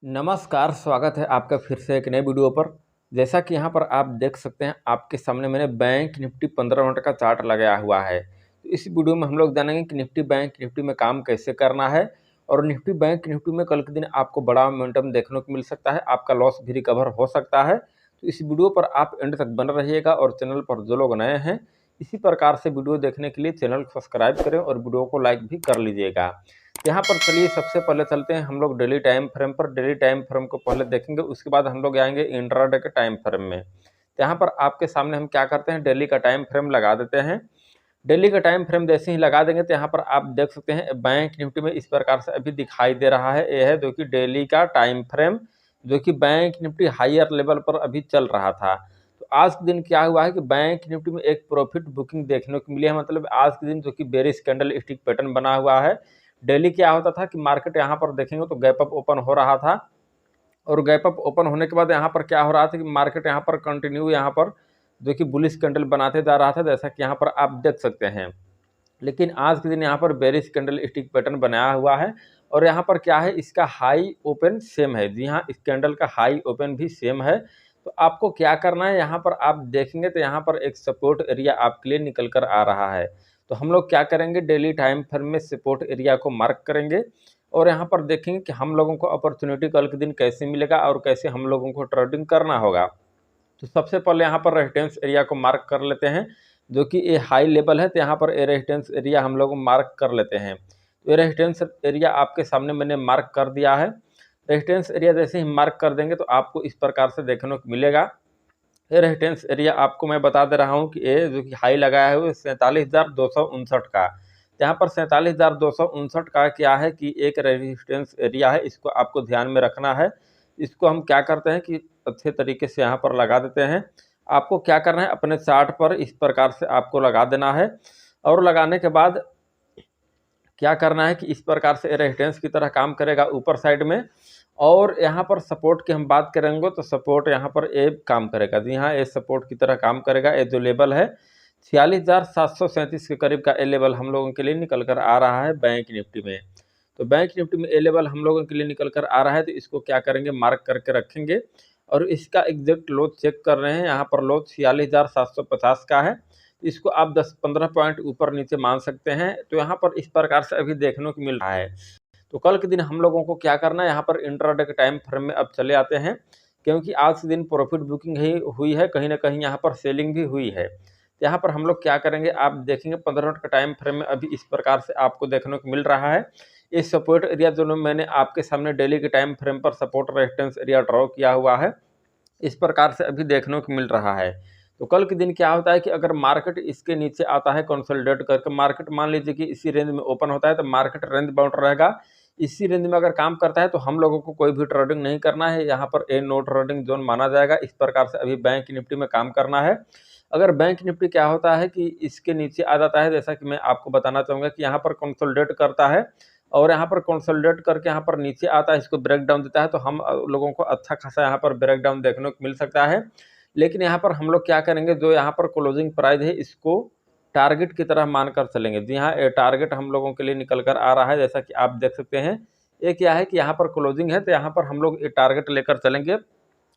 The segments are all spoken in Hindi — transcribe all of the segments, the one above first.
नमस्कार, स्वागत है आपका फिर से एक नए वीडियो पर। जैसा कि यहाँ पर आप देख सकते हैं, आपके सामने मैंने बैंक निफ्टी 15 मिनट का चार्ट लगाया हुआ है। तो इस वीडियो में हम लोग जानेंगे कि निफ्टी बैंक निफ्टी में काम कैसे करना है और निफ्टी बैंक निफ्टी में कल के दिन आपको बड़ा मोमेंटम देखने को मिल सकता है, आपका लॉस भी रिकवर हो सकता है। तो इस वीडियो पर आप एंड तक बने रहिएगा और चैनल पर जो लोग नए हैं, इसी प्रकार से वीडियो देखने के लिए चैनल को सब्सक्राइब करें और वीडियो को लाइक भी कर लीजिएगा। यहाँ पर चलिए सबसे पहले चलते हैं हम लोग डेली टाइम फ्रेम पर। डेली टाइम फ्रेम को पहले देखेंगे, उसके बाद हम लोग आएंगे इंट्राडे के टाइम फ्रेम में। तो यहाँ पर आपके सामने हम क्या करते हैं, डेली का टाइम फ्रेम लगा देते हैं। डेली का टाइम फ्रेम जैसे ही लगा देंगे तो यहाँ पर आप देख सकते हैं बैंक निफ्टी में इस प्रकार से अभी दिखाई दे रहा है। यह है जो कि डेली का टाइम फ्रेम, जो कि बैंक निफ्टी हायर लेवल पर अभी चल रहा था। तो आज के दिन क्या हुआ है कि बैंक निफ्टी में एक प्रॉफिट बुकिंग देखने को मिली है। मतलब आज के दिन जो कि बेरिश कैंडल स्टिक पैटर्न बना हुआ है। डेली क्या होता था कि मार्केट यहाँ पर देखेंगे तो गैप अप ओपन हो रहा था और गैप अप ओपन होने के बाद यहाँ पर क्या हो रहा था कि मार्केट यहाँ पर कंटिन्यू यहाँ पर जो कि बुलिश कैंडल बनाते जा रहा था, जैसा कि यहाँ पर आप देख सकते हैं। लेकिन आज के दिन यहाँ पर बेरिश कैंडल स्टिक पैटर्न बनाया हुआ है और यहाँ पर क्या है, इसका हाई ओपन सेम है। जी हाँ, इस कैंडल का हाई ओपन भी सेम है। तो आपको क्या करना है, यहाँ पर आप देखेंगे तो यहाँ पर एक सपोर्ट एरिया आपके लिए निकल कर आ रहा है। तो हम लोग क्या करेंगे, डेली टाइम फ्रेम में सपोर्ट एरिया को मार्क करेंगे और यहाँ पर देखेंगे कि हम लोगों को अपॉर्चुनिटी कल के दिन कैसे मिलेगा और कैसे हम लोगों को ट्रेडिंग करना होगा। तो सबसे पहले यहाँ पर रेजिस्टेंस एरिया को मार्क कर लेते हैं, जो कि ये हाई लेवल है। तो यहाँ पर ये रेजिस्टेंस एरिया हम लोग मार्क कर लेते हैं। तो ये रेजिस्टेंस एरिया आपके सामने मैंने मार्क कर दिया है। रेजिस्टेंस एरिया जैसे ही मार्क कर देंगे तो आपको इस प्रकार से देखने को मिलेगा। ये रेजिस्टेंस एरिया आपको मैं बता दे रहा हूँ कि ये जो कि हाई लगाया है वो 47,259 का। यहाँ पर 47,259 का क्या है कि एक रेजिस्टेंस एरिया है, इसको आपको ध्यान में रखना है। इसको हम क्या करते हैं कि अच्छे तरीके से यहाँ पर लगा देते हैं। आपको क्या करना है, अपने चार्ट पर इस प्रकार से आपको लगा देना है और लगाने के बाद क्या करना है कि इस प्रकार से रेजिस्टेंस की तरह काम करेगा ऊपर साइड में। और यहाँ पर सपोर्ट की हम बात करेंगे तो सपोर्ट यहाँ पर ए काम करेगा। जी हाँ, ए सपोर्ट की तरह काम करेगा। ये जो लेवल है 46,737 के करीब का ए लेवल हम लोगों के लिए निकल कर आ रहा है बैंक निफ्टी में। तो बैंक निफ्टी में ए लेवल हम लोगों के लिए निकल कर आ रहा है, तो इसको क्या करेंगे, मार्क करके रखेंगे और इसका एग्जैक्ट लो चेक कर रहे हैं। यहाँ पर लो 46,750 का है। इसको आप 10-15 पॉइंट ऊपर नीचे मान सकते हैं। तो यहाँ पर इस प्रकार से अभी देखने को मिल रहा है। तो कल के दिन हम लोगों को क्या करना है, यहाँ पर इंट्राडे के टाइम फ्रेम में अब चले आते हैं, क्योंकि आज के दिन प्रॉफिट बुकिंग ही हुई है, कहीं ना कहीं यहाँ पर सेलिंग भी हुई है। तो यहाँ पर हम लोग क्या करेंगे, आप देखेंगे 15 मिनट का टाइम फ्रेम में अभी इस प्रकार से आपको देखने को मिल रहा है। इस सपोर्ट एरिया जो मैंने आपके सामने डेली के टाइम फ्रेम पर सपोर्ट रेजिस्टेंस एरिया ड्रॉ किया हुआ है, इस प्रकार से अभी देखने को मिल रहा है। तो कल के दिन क्या होता है कि अगर मार्केट इसके नीचे आता है कंसोलिडेट करके, मार्केट मान लीजिए कि इसी रेंज में ओपन होता है, तो मार्केट रेंज बाउंड रहेगा। इसी रेंज में अगर काम करता है तो हम लोगों को कोई भी ट्रेडिंग नहीं करना है, यहाँ पर ए नो ट्रेडिंग जोन माना जाएगा। इस प्रकार से अभी बैंक निफ्टी में काम करना है। अगर बैंक निफ्टी क्या होता है कि इसके नीचे आ जाता है, जैसा कि मैं आपको बताना चाहूँगा कि यहाँ पर कंसोलिडेट करता है और यहाँ पर कंसोलिडेट करके यहाँ पर नीचे आता है, इसको ब्रेक डाउन देता है, तो हम लोगों को अच्छा खासा यहाँ पर ब्रेक डाउन देखने को मिल सकता है। लेकिन यहाँ पर हम लोग क्या करेंगे, जो यहाँ पर क्लोजिंग प्राइस है इसको टारगेट की तरह मानकर चलेंगे। जी हाँ, ये टारगेट हम लोगों के लिए निकल कर आ रहा है, जैसा कि आप देख सकते हैं। ये क्या है कि यहाँ पर क्लोजिंग है, तो यहाँ पर हम लोग ये टारगेट लेकर चलेंगे,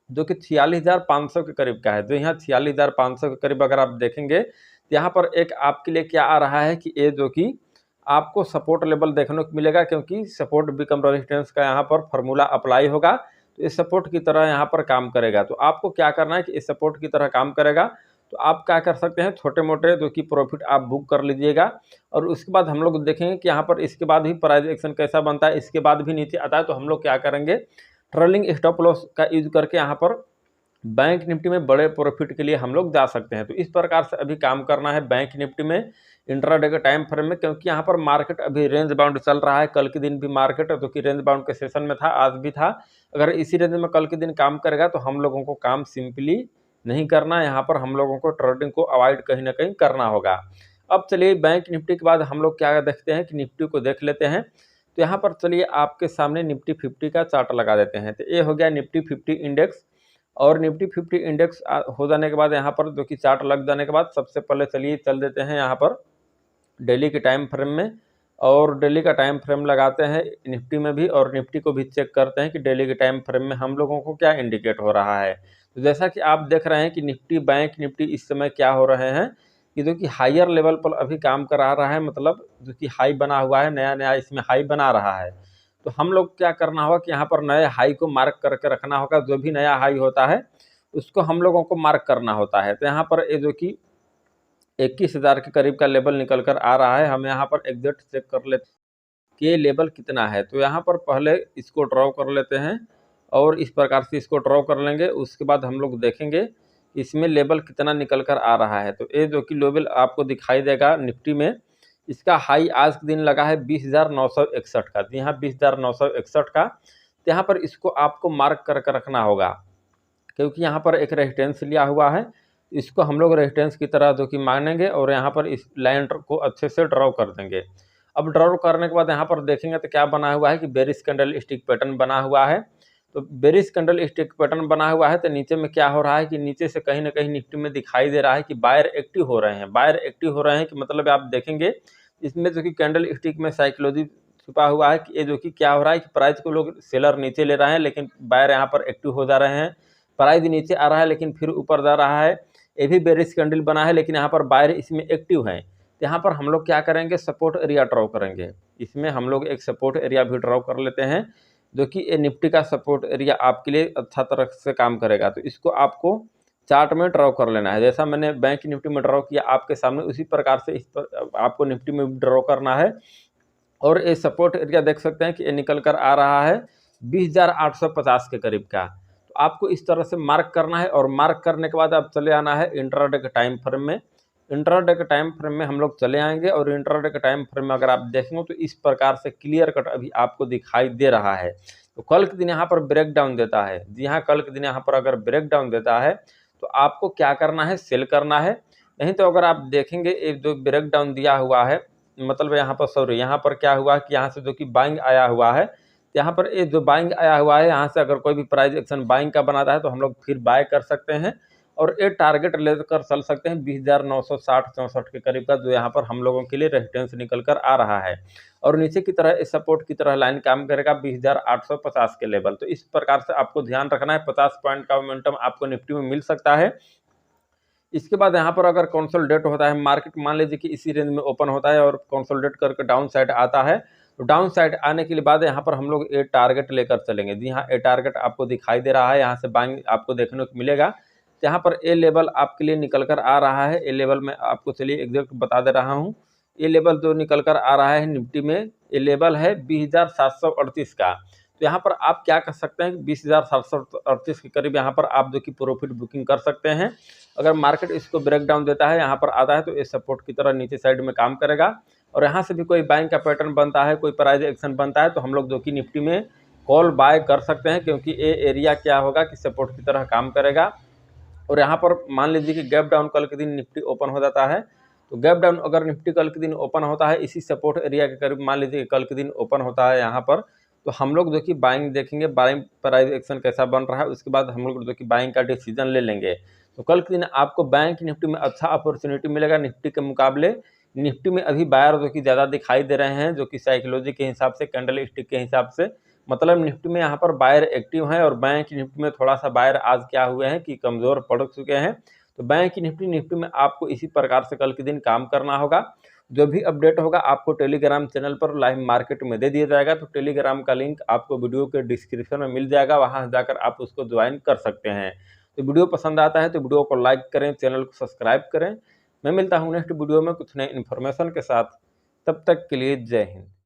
जो कि 46,500 के करीब का है। जो यहाँ 46,500 के करीब अगर आप देखेंगे तो यहाँ पर एक आपके लिए क्या आ रहा है कि ये जो कि आपको सपोर्ट लेवल देखने को मिलेगा, क्योंकि सपोर्ट बिकम रेजिस्टेंस का यहाँ पर फॉर्मूला अप्लाई होगा। तो इस सपोर्ट की तरह यहाँ पर काम करेगा। तो आपको क्या करना है कि इस सपोर्ट की तरह काम करेगा, तो आप क्या कर सकते हैं, छोटे मोटे जो कि प्रॉफिट आप बुक कर लीजिएगा। और उसके बाद हम लोग देखेंगे कि यहाँ पर इसके बाद भी प्राइस एक्शन कैसा बनता है, इसके बाद भी नीचे आता है, तो हम लोग क्या करेंगे, ट्रेलिंग स्टॉप लॉस का यूज करके यहाँ पर बैंक निफ्टी में बड़े प्रॉफिट के लिए हम लोग जा सकते हैं। तो इस प्रकार से अभी काम करना है बैंक निफ्टी में इंट्राडे के टाइम फ्रेम में, क्योंकि यहाँ पर मार्केट अभी रेंज बाउंड चल रहा है। कल के दिन भी मार्केट जो कि रेंज बाउंड के सेशन में था, आज भी था। अगर इसी रेंज में कल के दिन काम करेगा तो हम लोगों को काम सिंपली नहीं करना, यहाँ पर हम लोगों को ट्रेडिंग को अवॉइड कहीं ना कहीं करना होगा। अब चलिए बैंक निफ्टी के बाद हम लोग क्या देखते हैं कि निफ्टी को देख लेते हैं। तो यहाँ पर चलिए आपके सामने निफ्टी 50 का चार्ट लगा देते हैं। तो ये हो गया निफ्टी 50 इंडेक्स। और निफ्टी 50 इंडेक्स हो जाने के बाद यहाँ पर जो कि चार्ट लग जाने के बाद सबसे पहले चलिए चल देते हैं यहाँ पर डेली के टाइम फ्रेम में। और डेली का टाइम फ्रेम लगाते हैं निफ्टी में भी, और निफ्टी को भी चेक करते हैं कि डेली के टाइम फ्रेम में हम लोगों को क्या इंडिकेट हो रहा है। तो जैसा कि आप देख रहे हैं कि निफ्टी बैंक निफ्टी इस समय क्या हो रहे हैं कि जो कि हायर लेवल पर अभी काम करा रहा है, मतलब जो कि हाई बना हुआ है, नया नया इसमें हाई बना रहा है। तो हम लोग क्या करना होगा कि यहाँ पर नए हाई को मार्क करके रखना होगा। जो भी नया हाई होता है उसको हम लोगों को मार्क करना होता है। तो यहाँ पर ये जो कि 21,000 के करीब का लेवल निकल कर आ रहा है। हम यहाँ पर एग्जैक्ट चेक कर लेते हैं कि ये लेवल कितना है। तो यहाँ पर पहले इसको ड्रॉ कर लेते हैं और इस प्रकार से इसको ड्रॉ कर लेंगे। उसके बाद हम लोग देखेंगे इसमें लेवल कितना निकल कर आ रहा है। तो ये जो कि लेवल आपको दिखाई देगा निफ्टी में, इसका हाई आज के दिन लगा है 20,961 का। जी हाँ, 20,961 का। तो यहाँ पर इसको आपको मार्क करके रखना होगा, क्योंकि यहाँ पर एक रेजिस्टेंस लिया हुआ है। इसको हम लोग रेजिस्टेंस की तरह जो कि मानेंगे और यहाँ पर इस लाइन को अच्छे से ड्रॉ कर देंगे। अब ड्रॉ करने के बाद यहाँ पर देखेंगे तो क्या बना हुआ है कि बेरिश कैंडल स्टिक पैटर्न बना हुआ है। तो बेरिश कैंडल स्टिक पैटर्न बना हुआ है तो नीचे में क्या हो रहा है कि नीचे से कहीं ना कहीं निफ्टी में दिखाई दे रहा है कि बायर एक्टिव हो रहे हैं। बायर एक्टिव हो रहे हैं कि मतलब आप देखेंगे इसमें जो कि कैंडल स्टिक में साइकोलॉजी छुपा हुआ है कि ये जो कि क्या हो रहा है कि प्राइस को लोग सेलर नीचे ले रहे हैं, लेकिन बायर यहाँ पर एक्टिव हो जा रहे हैं। प्राइस नीचे आ रहा है लेकिन फिर ऊपर जा रहा है। ये भी बेरिश कैंडल बना है लेकिन यहाँ पर बायर इसमें एक्टिव है। तो यहाँ पर हम लोग क्या करेंगे, सपोर्ट एरिया ड्रॉ करेंगे। इसमें हम लोग एक सपोर्ट एरिया भी ड्रॉ कर लेते हैं, जो कि ये निफ्टी का सपोर्ट एरिया आपके लिए अच्छा तरह से काम करेगा। तो इसको आपको चार्ट में ड्रॉ कर लेना है। जैसा मैंने बैंक निफ्टी में ड्रॉ किया आपके सामने, उसी प्रकार से इस पर आपको निफ्टी में भी ड्रॉ करना है। और ये सपोर्ट एरिया देख सकते हैं कि ये निकल कर आ रहा है 20,850 के करीब का। तो आपको इस तरह से मार्क करना है और मार्क करने के बाद आप चले आना है इंट्राडे के टाइम फ्रेम में। इंट्राडे के टाइम फ्रेम में हम लोग चले आएंगे और इंट्राडे के टाइम फ्रेम में अगर आप देखेंगे तो इस प्रकार से क्लियर कट अभी आपको दिखाई दे रहा है। तो कल के दिन यहाँ पर ब्रेक डाउन देता है। जी हाँ, कल के दिन यहाँ पर अगर ब्रेक डाउन देता है तो आपको क्या करना है, सेल करना है। नहीं तो अगर आप देखेंगे एक जो ब्रेक डाउन दिया हुआ है, मतलब यहाँ पर सॉरी, यहाँ पर क्या हुआ कि यहाँ से जो कि बाइंग आया हुआ है, यहाँ पर ये जो बाइंग आया हुआ है, यहाँ से अगर कोई भी प्राइस एक्शन बाइंग का बनाता है तो हम लोग फिर बाय कर सकते हैं और ये टारगेट लेकर चल सकते हैं 20,960-64 के करीब का, जो यहाँ पर हम लोगों के लिए रेजिस्टेंस निकल कर आ रहा है। और नीचे की तरह इस सपोर्ट की तरह लाइन काम करेगा 20,850 के लेवल। तो इस प्रकार से आपको ध्यान रखना है। 50 पॉइंट का मोमेंटम आपको निफ्टी में मिल सकता है। इसके बाद यहाँ पर अगर कंसोलिडेट होता है मार्केट, मान लीजिए कि इसी रेंज में ओपन होता है और कंसोलिडेट करके डाउन साइड आता है, तो डाउन साइड आने के बाद यहाँ पर हम लोग ये टारगेट लेकर चलेंगे। जी हाँ, ये टारगेट आपको दिखाई दे रहा है, यहाँ से बाइंग आपको देखने को मिलेगा। यहाँ पर ये लेवल आपके लिए निकल कर आ रहा है। ये लेवल मैं आपको चलिए एग्जैक्ट बता दे रहा हूँ। ये लेवल जो निकल कर आ रहा है निफ्टी में, ये लेवल है 20,738 का। तो यहाँ पर आप क्या कर सकते हैं, 20,738 के करीब यहाँ पर आप जो कि प्रॉफिट बुकिंग कर सकते हैं। अगर मार्केट इसको ब्रेक डाउन देता है, यहाँ पर आता है, तो ये सपोर्ट की तरह नीचे साइड में काम करेगा। और यहाँ से भी कोई बाइंग का पैटर्न बनता है, कोई प्राइस एक्शन बनता है, तो हम लोग जो कि निफ्टी में कॉल बाय कर सकते हैं, क्योंकि ये एरिया क्या होगा कि सपोर्ट की तरह काम करेगा। और यहाँ पर मान लीजिए कि गैप डाउन कल के दिन निफ्टी ओपन हो जाता है, तो गैप डाउन अगर निफ्टी कल के दिन ओपन होता है इसी सपोर्ट एरिया के करीब, मान लीजिए कि कल के दिन ओपन होता है यहाँ पर, तो हम लोग जो कि बाइंग देखेंगे, बाइंग प्राइस एक्शन कैसा बन रहा है, उसके बाद हम लोग जो कि बाइंग का डिसीजन ले लेंगे। तो कल के दिन आपको बैंक निफ्टी में अच्छा अपॉर्चुनिटी मिलेगा निफ्टी के मुकाबले। निफ्टी में अभी बायर जो कि ज़्यादा दिखाई दे रहे हैं, जो कि साइकोलॉजी के हिसाब से, कैंडल स्टिक के हिसाब से, मतलब निफ्टी में यहाँ पर बायर एक्टिव हैं। और बैंक निफ्टी में थोड़ा सा बायर आज क्या हुए हैं कि कमज़ोर पड़ चुके हैं। तो बैंक निफ्टी में आपको इसी प्रकार से कल के दिन काम करना होगा। जो भी अपडेट होगा आपको टेलीग्राम चैनल पर लाइव मार्केट में दे दिया जाएगा। तो टेलीग्राम का लिंक आपको वीडियो के डिस्क्रिप्शन में मिल जाएगा, वहाँ जाकर आप उसको ज्वाइन कर सकते हैं। तो वीडियो पसंद आता है तो वीडियो को लाइक करें, चैनल को सब्सक्राइब करें। मैं मिलता हूँ नेक्स्ट वीडियो में कुछ नए इन्फॉर्मेशन के साथ। तब तक के लिए जय हिंद।